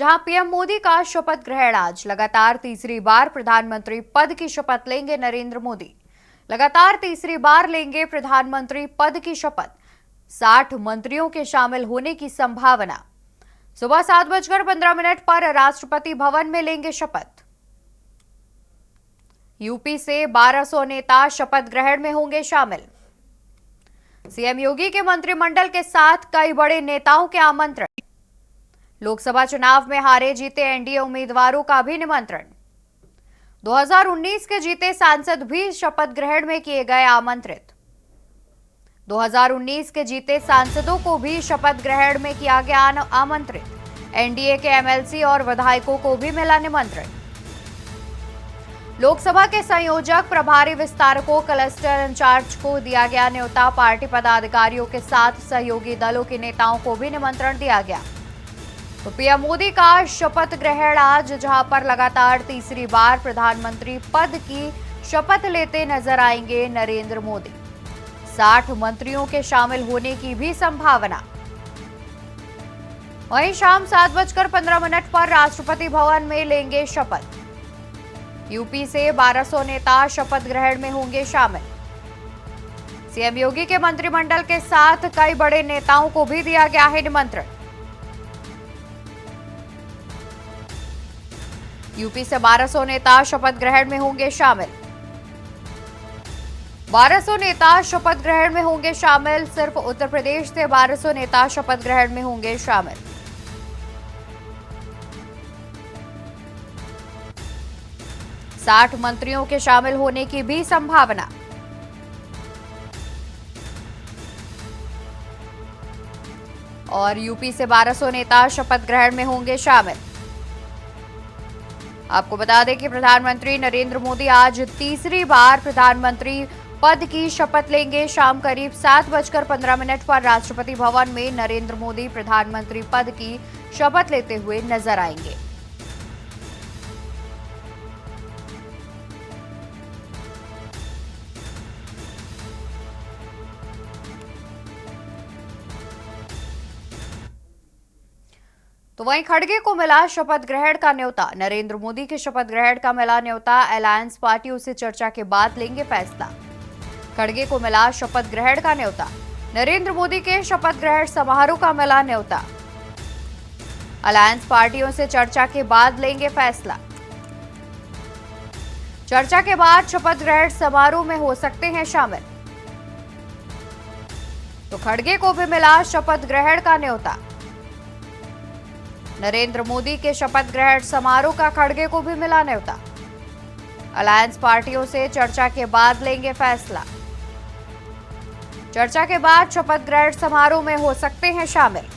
जहां पीएम मोदी का शपथ ग्रहण आज लगातार तीसरी बार प्रधानमंत्री पद की शपथ लेंगे नरेंद्र मोदी। लगातार तीसरी बार लेंगे प्रधानमंत्री पद की शपथ। 60 मंत्रियों के शामिल होने की संभावना। सुबह 7:15 पर राष्ट्रपति भवन में लेंगे शपथ। यूपी से 1200 नेता शपथ ग्रहण में होंगे शामिल। सीएम योगी के मंत्रिमंडल के साथ कई बड़े नेताओं के आमंत्रण। लोकसभा चुनाव में हारे जीते एनडीए उम्मीदवारों का भी निमंत्रण। 2019 के जीते सांसद भी शपथ ग्रहण में किए गए आमंत्रित। 2019 के जीते सांसदों को भी शपथ ग्रहण में किया गया आमंत्रित। एनडीए के एमएलसी और विधायकों को भी मिला निमंत्रण। लोकसभा के संयोजक, प्रभारी विस्तारकों, क्लस्टर इंचार्ज को दिया गया न्योता। पार्टी पदाधिकारियों के साथ सहयोगी दलों के नेताओं को भी निमंत्रण दिया गया। तो पीएम मोदी का शपथ ग्रहण आज, जहां पर लगातार तीसरी बार प्रधानमंत्री पद की शपथ लेते नजर आएंगे नरेंद्र मोदी। 60 मंत्रियों के शामिल होने की भी संभावना। वहीं शाम 7:15 पर राष्ट्रपति भवन में लेंगे शपथ। यूपी से 1200 नेता शपथ ग्रहण में होंगे शामिल। सीएम योगी के मंत्रिमंडल के साथ कई बड़े नेताओं को भी दिया गया है निमंत्रण। यूपी से 1200 नेता शपथ ग्रहण में होंगे शामिल। 1200 नेता शपथ ग्रहण में होंगे शामिल। सिर्फ उत्तर प्रदेश से 1200 नेता शपथ ग्रहण में होंगे शामिल। साठ मंत्रियों के शामिल होने की भी संभावना। और यूपी से 1200 नेता शपथ ग्रहण में होंगे शामिल। आपको बता दें कि प्रधानमंत्री नरेंद्र मोदी आज तीसरी बार प्रधानमंत्री पद की शपथ लेंगे। शाम करीब 7:15 पर राष्ट्रपति भवन में नरेंद्र मोदी प्रधानमंत्री पद की शपथ लेते हुए नजर आएंगे। तो वहीं खड़गे को मिला शपथ ग्रहण का न्योता। नरेंद्र मोदी के शपथ ग्रहण का मिला न्योता। अलायंस पार्टियों से चर्चा के बाद लेंगे फैसला। खड़गे को मिला शपथ ग्रहण का न्योता। नरेंद्र मोदी के शपथ ग्रहण समारोह का मिला न्योता। अलायंस पार्टियों से चर्चा के बाद लेंगे फैसला। चर्चा के बाद शपथ ग्रहण समारोह में हो सकते हैं शामिल। तो खड़गे को भी मिला शपथ ग्रहण का न्योता। नरेंद्र मोदी के शपथ ग्रहण समारोह का खड़गे को भी मिला न्योता। अलायंस पार्टियों से चर्चा के बाद लेंगे फैसला। चर्चा के बाद शपथ ग्रहण समारोह में हो सकते हैं शामिल।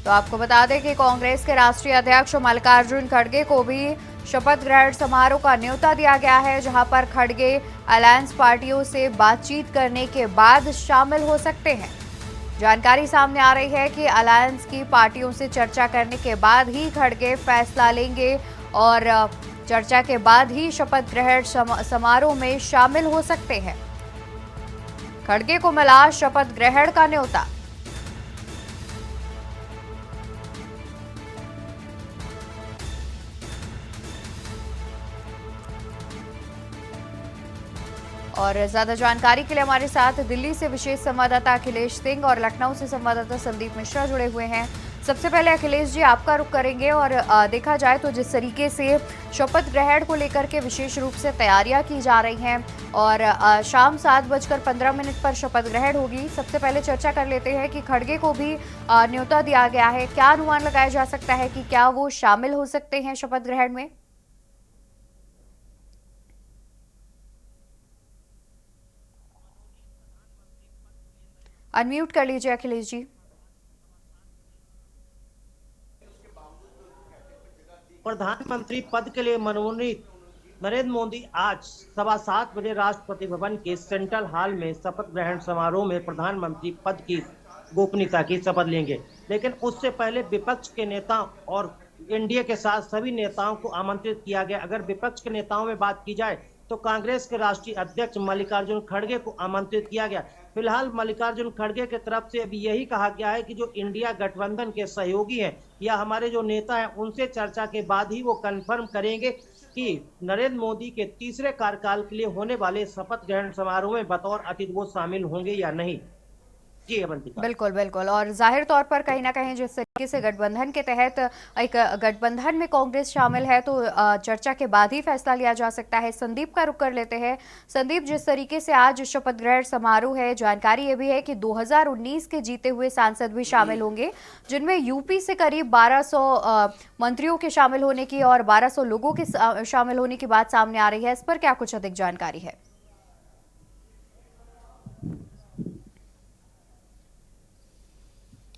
तो आपको बता दें कि कांग्रेस के राष्ट्रीय अध्यक्ष मल्लिकार्जुन खड़गे को भी शपथ ग्रहण समारोह का न्योता दिया गया है, जहां पर खड़गे अलायंस पार्टियों से बातचीत करने के बाद शामिल हो सकते हैं। जानकारी सामने आ रही है कि अलायंस की पार्टियों से चर्चा करने के बाद ही खड़गे फैसला लेंगे और चर्चा के बाद ही शपथ ग्रहण समारोह में शामिल हो सकते हैं। खड़गे को मिला शपथ ग्रहण का न्योता। और ज्यादा जानकारी के लिए हमारे साथ दिल्ली से विशेष संवाददाता अखिलेश सिंह और लखनऊ से संवाददाता संदीप मिश्रा जुड़े हुए हैं। सबसे पहले अखिलेश जी, आपका रुख करेंगे और देखा जाए तो जिस तरीके से शपथ ग्रहण को लेकर के विशेष रूप से तैयारियां की जा रही हैं और शाम 7:15 पर शपथ ग्रहण होगी। सबसे पहले चर्चा कर लेते हैं कि खड़गे को भी न्योता दिया गया है। क्या अनुमान लगाया जा सकता है कि क्या वो शामिल हो सकते हैं शपथ ग्रहण में? अनम्यूट कर लीजिए अखिलेश जी। प्रधानमंत्री पद के लिए मनोनीत नरेंद्र मोदी आज 7:15 राष्ट्रपति भवन के सेंट्रल हॉल में शपथ ग्रहण समारोह में प्रधानमंत्री पद की गोपनीयता की शपथ लेंगे। लेकिन उससे पहले विपक्ष के नेता और एनडीए के साथ सभी नेताओं को आमंत्रित किया गया। अगर विपक्ष के नेताओं में बात की जाए तो कांग्रेस के राष्ट्रीय अध्यक्ष मल्लिकार्जुन खड़गे को आमंत्रित किया गया। फिलहाल मल्लिकार्जुन खड़गे की तरफ से अभी यही कहा गया है कि जो इंडिया गठबंधन के सहयोगी हैं या हमारे जो नेता हैं उनसे चर्चा के बाद ही वो कंफर्म करेंगे कि नरेंद्र मोदी के तीसरे कार्यकाल के लिए होने वाले शपथ ग्रहण समारोह में बतौर अतिथि वो शामिल होंगे या नहीं। जी अवंतिका। बिल्कुल बिल्कुल। और जाहिर तौर पर कहीं ना कहीं जिस तरीके से गठबंधन के तहत एक गठबंधन में कांग्रेस शामिल है तो चर्चा के बाद ही फैसला लिया जा सकता है। संदीप का रुख कर लेते हैं। संदीप, जिस तरीके से आज शपथ ग्रहण समारोह है, जानकारी ये भी है कि 2019 के जीते हुए सांसद भी शामिल होंगे, जिनमें यूपी से करीब 1200 मंत्रियों के शामिल होने की और 1200 लोगों के शामिल होने की बात सामने आ रही है। इस पर क्या कुछ अधिक जानकारी है?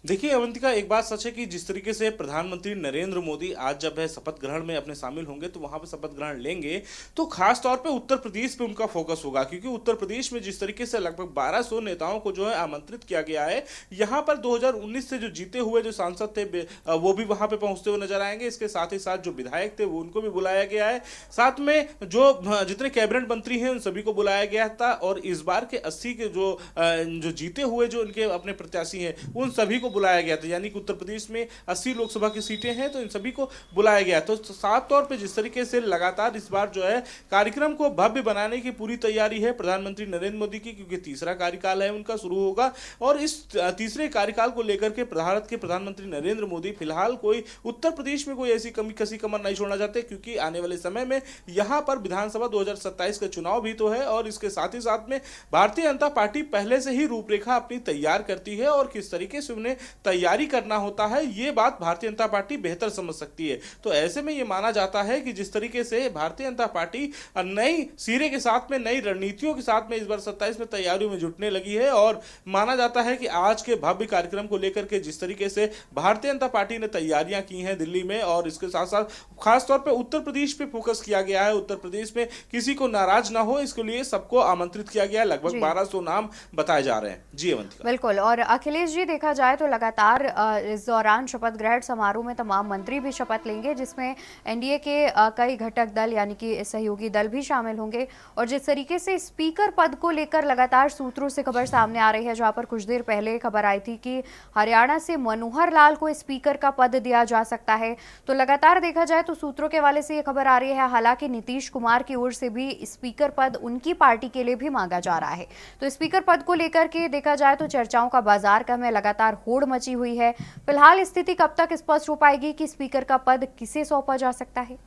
देखिए अवंतिका, एक बात सच है कि जिस तरीके से प्रधानमंत्री नरेंद्र मोदी आज जब है शपथ ग्रहण में अपने शामिल होंगे तो वहां पर शपथ ग्रहण लेंगे तो खास तौर पे उत्तर प्रदेश पे उनका फोकस होगा, क्योंकि उत्तर प्रदेश में जिस तरीके से लगभग 1200 नेताओं को जो है आमंत्रित किया गया है, यहां पर 2019 से जो जीते हुए जो सांसद थे वो भी वहां पे पहुंचते हुए नजर आएंगे। इसके साथ ही साथ जो विधायक थे वो उनको भी बुलाया गया है, साथ में जो जितने कैबिनेट मंत्री हैं उन सभी को बुलाया गया था और इस बार के 80 के जो जीते हुए जो इनके अपने प्रत्याशी हैं उन सभी को बुलाया गया था। यानी कि उत्तर प्रदेश में 80 लोकसभा की सीटें हैं तो इन सभी को बुलाया गया। तो साफ तौर पे जिस तरीके से लगातार इस बार जो है कार्यक्रम को भव्य बनाने की पूरी तैयारी है प्रधानमंत्री नरेंद्र मोदी की, क्योंकि तीसरा कार्यकाल है उनका शुरू होगा और इस तीसरे कार्यकाल को लेकर के भारत के प्रधानमंत्री नरेंद्र मोदी फिलहाल कोई उत्तर प्रदेश में कोई ऐसी कमी कसी कमर नहीं छोड़ना चाहते, क्योंकि आने वाले समय में यहां पर विधानसभा 2027 का चुनाव भी तो है और इसके साथ ही साथ में भारतीय जनता पार्टी पहले से ही रूपरेखा अपनी तैयार करती है और किस तरीके से उन्हें तैयारी करना होता है ये बात भारतीय जनता पार्टी बेहतर समझ सकती है। तो ऐसे में ये माना जाता है कि जिस तरीके से भारतीय जनता पार्टी नई सिरे के साथ में नई रणनीतियों के साथ में इस बार 27 में तैयारियों में जुटने लगी है और माना जाता है कि आज के भव्य कार्यक्रम को लेकर के जिस तरीके से भारतीय जनता पार्टी ने तैयारियां की हैं दिल्ली में और इसके साथ साथ खासतौर पर उत्तर प्रदेश पे फोकस किया गया है, उत्तर प्रदेश में किसी को नाराज ना हो इसके लिए सबको आमंत्रित किया गया है। लगभग 1200 नाम बताए जा रहे हैं। जी अवंतिका। बिल्कुल। और अखिलेश जी, देखा जाए तो लगातार इस दौरान शपथ ग्रहण समारोह में तमाम मंत्री भी शपथ लेंगे, जिसमें एनडीए के कई घटक दल यानी कि सहयोगी दल भी शामिल होंगे। और जिस तरीके से स्पीकर पद को लेकर लगातार सूत्रों से खबर सामने आ रही है, जहां पर कुछ देर पहले खबर आई थी कि हरियाणा से मनोहर लाल को स्पीकर का पद दिया जा सकता है, तो लगातार देखा जाए तो सूत्रों के हवाले से ये खबर आ रही है। हालांकि नीतीश कुमार की ओर से भी स्पीकर पद उनकी पार्टी के लिए भी मांगा जा रहा है। तो स्पीकर पद को लेकर के देखा जाए तो चर्चाओं का बाजार का में लगातार होड़ मची हुई है। फिलहाल स्थिति कब तक स्पष्ट हो पाएगी कि स्पीकर का पद किसे सौंपा जा सकता है?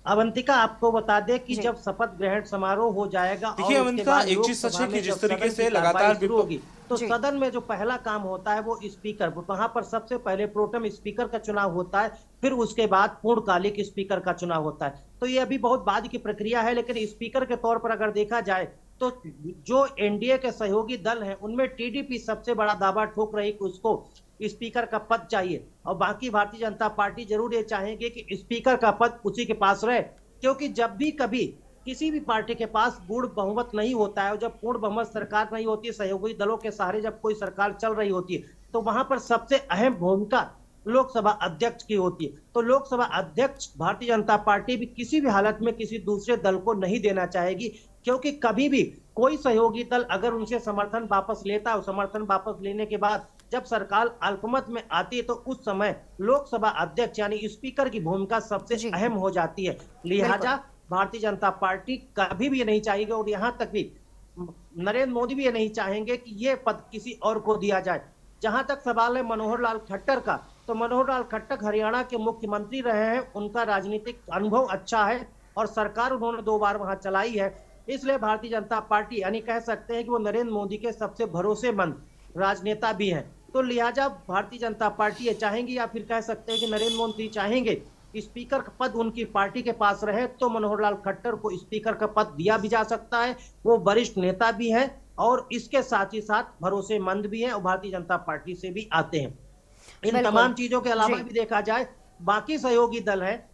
अवंतिका, आपको बता दें कि जब शपथ ग्रहण समारोह हो जाएगा देखिए और उसके अवंतिका, बाद एक चीज सच है कि जिस तरीके से लगातार लगातार शुरू होगी तो सदन में जो पहला काम होता है वो स्पीकर, वहां पर सबसे पहले प्रोटेम स्पीकर का चुनाव होता है, फिर उसके बाद पूर्णकालिक स्पीकर का चुनाव होता है। तो ये अभी बहुत बाद की प्रक्रिया है, लेकिन स्पीकर के तौर पर अगर देखा जाए तो जो एनडीए के सहयोगी दल हैं उनमें टीडीपी सबसे बड़ा दावा ठोक रही कि उसको स्पीकर का पद चाहिए और बाकी भारतीय जनता पार्टी जरूर ये चाहेंगे कि स्पीकर का पद उसी के पास रहे, क्योंकि जब भी कभी किसी भी पार्टी के पास पूर्ण बहुमत नहीं होता है और जब पूर्ण बहुमत सरकार नहीं होती है, सहयोगी दलों के सहारे जब कोई सरकार चल रही होती है, तो वहां पर सबसे अहम भूमिका लोकसभा अध्यक्ष की होती है। तो लोकसभा अध्यक्ष भारतीय जनता पार्टी भी किसी भी हालत में किसी दूसरे दल को नहीं देना चाहेगी, क्योंकि कभी भी कोई सहयोगी दल अगर उनसे समर्थन वापस लेता है, समर्थन वापस लेने के बाद जब सरकार अल्पमत में आती है तो उस समय लोकसभा अध्यक्ष यानी स्पीकर की भूमिका सबसे अहम हो जाती है। लिहाजा भारतीय जनता पार्टी कभी भी ये नहीं चाहेगी और यहां तक भी नरेंद्र मोदी भी ये नहीं चाहेंगे कि ये पद किसी और को दिया जाए। जहां तक सवाल है मनोहर लाल खट्टर का, तो मनोहर लाल खट्टर हरियाणा के मुख्यमंत्री रहे हैं, उनका राजनीतिक अनुभव अच्छा है और सरकार उन्होंने 2 बार वहां चलाई है, इसलिए भारतीय जनता पार्टी यानी कह सकते हैं कि वो नरेंद्र मोदी के सबसे भरोसेमंद राजनेता भी हैं। तो लिहाजा भारतीय जनता पार्टी ये चाहेंगी या फिर कह सकते हैं कि नरेंद्र मोदी चाहेंगे कि स्पीकर का पद उनकी पार्टी के पास रहे, तो मनोहर लाल खट्टर को स्पीकर का पद दिया भी जा सकता है। वो वरिष्ठ नेता भी हैं और इसके साथ ही साथ भरोसेमंद भी हैं और भारतीय जनता पार्टी से भी आते हैं। इन तमाम चीजों के अलावा भी देखा जाए बाकी सहयोगी दल है,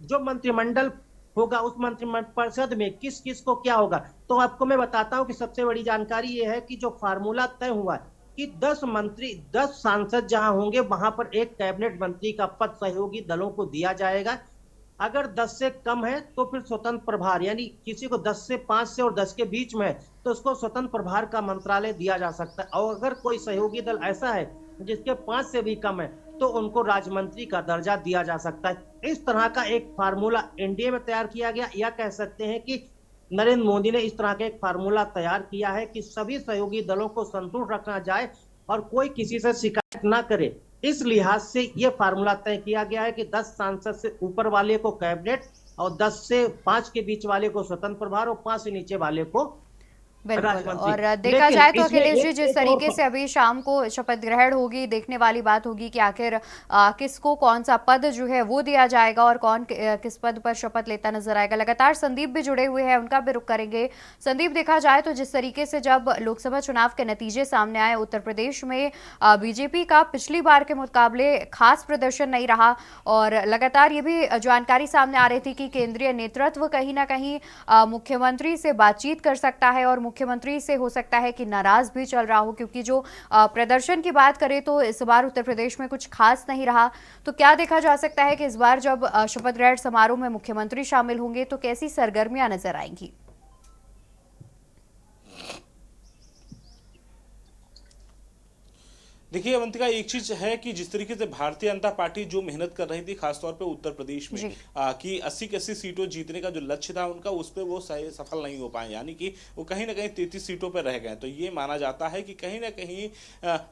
जो मंत्रिमंडल होगा उस मंत्रिपरिषद में किस किस को क्या होगा, तो आपको मैं बताता हूं कि सबसे बड़ी जानकारी यह है कि जो फार्मूला तय हुआ है कि 10 सांसद जहां होंगे वहां पर एक कैबिनेट मंत्री का पद सहयोगी दलों को दिया जाएगा। अगर 10 से कम है तो फिर स्वतंत्र प्रभार, यानी किसी को 10 से 5 से और 10 के बीच में है तो उसको स्वतंत्र प्रभार का मंत्रालय दिया जा सकता है। और अगर कोई सहयोगी दल ऐसा है जिसके 5 से भी कम है तो उनको राज्य मंत्री का दर्जा दिया जा सकता है। इस तरह का एक फार्मूला एनडीए में तैयार किया गया, या कह सकते हैं कि नरेंद्र मोदी ने इस तरह का एक फार्मूला तैयार किया है कि सभी सहयोगी दलों को संतुष्ट रखना जाए और कोई किसी से शिकायत ना करे। इस लिहाज से यह फार्मूला तय किया गया है कि 10 सांसद से ऊपर वाले को कैबिनेट और 10 से 5 के बीच वाले को स्वतंत्र प्रभार और 5 से नीचे वाले को बिल्कुल। और राजमंत्री। देखा लेकिन जाए तो इसमें अखिलेश जी, एक जिस एक और तरीके से अभी शाम को शपथ ग्रहण होगी, देखने वाली बात होगी कि आखिर किसको कौन सा पद जो है वो दिया जाएगा और कौन किस पद पर शपथ लेता नजर आएगा। लगातार संदीप भी जुड़े हुए हैं, उनका भी रुख करेंगे। संदीप, देखा जाए तो जिस तरीके से जब लोकसभा चुनाव के नतीजे सामने आए, उत्तर प्रदेश में बीजेपी का पिछली बार के मुकाबले खास प्रदर्शन नहीं रहा और लगातार ये भी जानकारी सामने आ रही थी कि केंद्रीय नेतृत्व कहीं ना कहीं मुख्यमंत्री से बातचीत कर सकता है और मुख्यमंत्री से हो सकता है कि नाराज भी चल रहा हो, क्योंकि जो प्रदर्शन की बात करें तो इस बार उत्तर प्रदेश में कुछ खास नहीं रहा। तो क्या देखा जा सकता है कि इस बार जब शपथ ग्रहण समारोह में मुख्यमंत्री शामिल होंगे तो कैसी सरगर्मियां नजर आएंगी? देखिए अवंतिका, एक चीज है कि जिस तरीके से भारतीय जनता पार्टी जो मेहनत कर रही थी खासतौर पे उत्तर प्रदेश में कि 80 की 80 सीटों जीतने का जो लक्ष्य था उनका, उस पर वो सफल नहीं हो पाए, यानी कि वो कहीं ना कहीं 33 सीटों पर रह गए। तो ये माना जाता है कि कहीं ना कहीं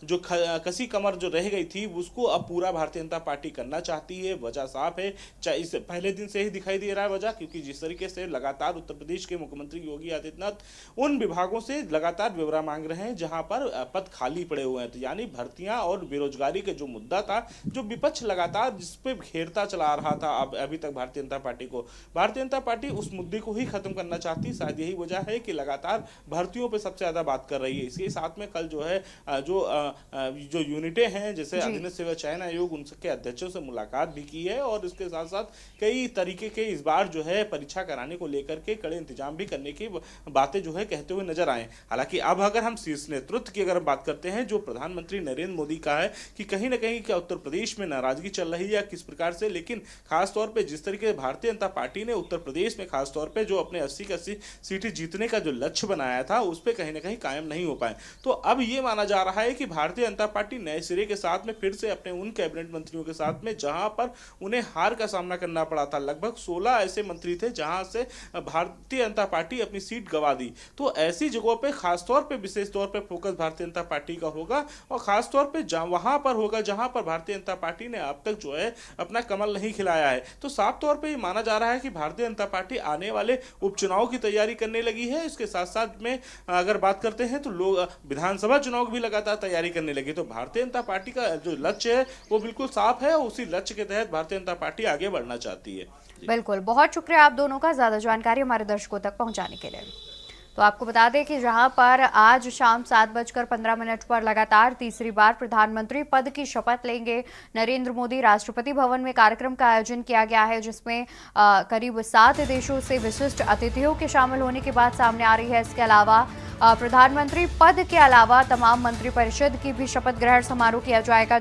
जो कसी कमर जो रह गई थी उसको अब पूरा भारतीय जनता पार्टी करना चाहती है। वजह साफ है, चाहे इस पहले दिन से ही दिखाई दे रहा है वजह, क्योंकि जिस तरीके से लगातार उत्तर प्रदेश के मुख्यमंत्री योगी आदित्यनाथ उन विभागों से लगातार ब्यौरा मांग रहे हैं जहां पर पद खाली पड़े हुए हैं। तो यानी भर्तियां और बेरोजगारी का जो मुद्दा था, जो विपक्ष लगातार जिस पे घेरता चला रहा था अभी तक भारतीय जनता पार्टी को, भारतीय जनता पार्टी उस मुद्दे को ही खत्म करना चाहती। शायद यही वजह है कि लगातार भर्तियों पे सबसे ज्यादा बात कर रही है। इसके साथ में कल जो है जो यूनिटें हैं, जैसे अधीनस्थ सेवा चयन आयोग, उनके अध्यक्षों से मुलाकात भी की है और इसके साथ साथ कई तरीके के इस बार जो है परीक्षा कराने को लेकर के कड़े इंतजाम भी करने की बातें जो है कहते हुए नजर आए। हालांकि अब अगर हम शीर्ष नेतृत्व की अगर बात करते हैं, जो प्रधानमंत्री नरेंद्र मोदी का है कि कहीं ना कहीं क्या उत्तर प्रदेश में नाराजगी चल रही है या किस प्रकार से, लेकिन खासतौर पे जिस तरीके से भारतीय जनता पार्टी ने उत्तर प्रदेश में खासतौर पे जो अपने 80 की 80 सीटें जीतने का जो लक्ष्य बनाया था उस पर कहीं ना कहीं कायम नहीं हो पाए। तो अब ये माना जा रहा है कि भारतीय जनता पार्टी नए सिरे के साथ में फिर से अपने उन कैबिनेट मंत्रियों के साथ में जहां पर उन्हें हार का सामना करना पड़ा था, लगभग 16 ऐसे मंत्री थे जहां से भारतीय जनता पार्टी अपनी सीट गंवा दी। तो ऐसी जगहों पर खासतौर पर विशेष तौर पर फोकस भारतीय जनता पार्टी का होगा और खासतौर पर वहां पर होगा जहां पर भारतीय जनता पार्टी ने अब तक जो है अपना कमल नहीं खिलाया है। तो साफ तौर पे ये माना जा रहा है कि भारतीय जनता पार्टी आने वाले उपचुनाव की तैयारी करने लगी है। इसके साथ साथ में अगर बात करते हैं तो लोग विधानसभा चुनाव की भी लगातार तैयारी करने लगी। तो भारतीय जनता पार्टी का जो लक्ष्य है वो बिल्कुल साफ है और उसी लक्ष्य के तहत भारतीय जनता पार्टी आगे बढ़ना चाहती है। बिल्कुल, बहुत शुक्रिया आप दोनों का ज्यादा जानकारी हमारे दर्शकों तक पहुंचाने के लिए। तो आपको बता दें कि जहां पर आज शाम 7:15 पर लगातार तीसरी बार प्रधानमंत्री पद की शपथ लेंगे नरेंद्र मोदी, राष्ट्रपति भवन में कार्यक्रम का आयोजन किया गया है जिसमें करीब 7 देशों से विशिष्ट अतिथियों के शामिल होने की बात सामने आ रही है। इसके अलावा प्रधानमंत्री पद के अलावा तमाम मंत्रिपरिषद की भी शपथ ग्रहण समारोह किया जाएगा।